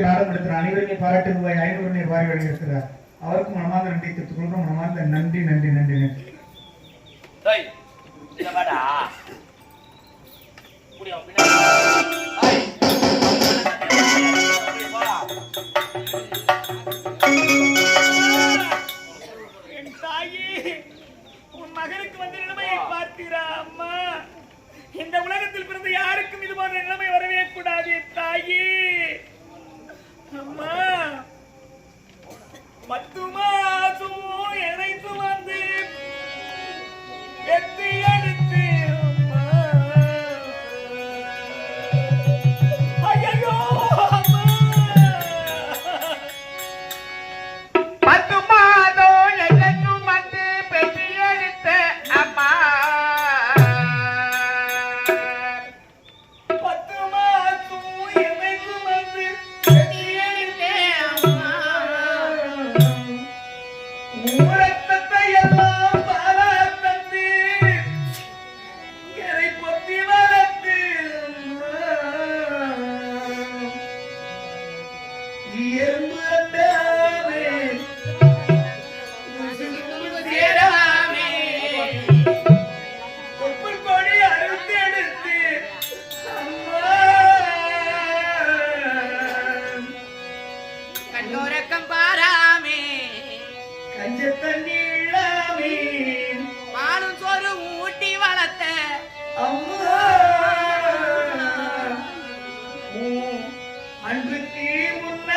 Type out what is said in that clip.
நாடகத்தில் ஆடம்படுத்துகிற அனைவருமே பாராட்டு ரூபாய் 500 ரூபாய் வழங்கியிருக்கிறார். அவருக்கும் மனமார்ந்த நன்றி தெரிவித்துக் கொள்கிறோம். மனமார்ந்த நன்றி நன்றி நன்றி நன்றி. மகனுக்கு வந்த நிலைமையை பார்த்தீரா அம்மா? இந்த உலகத்தில் பிறந்த யாருக்கும் இது போன்ற நிலைமை வரவே கூடாது தாயி. அம்மா மத்துமாசும் இணைத்து வந்து எத்தி எடுத்து ஐயோ அம்மா அன்றுக்கு முன்ன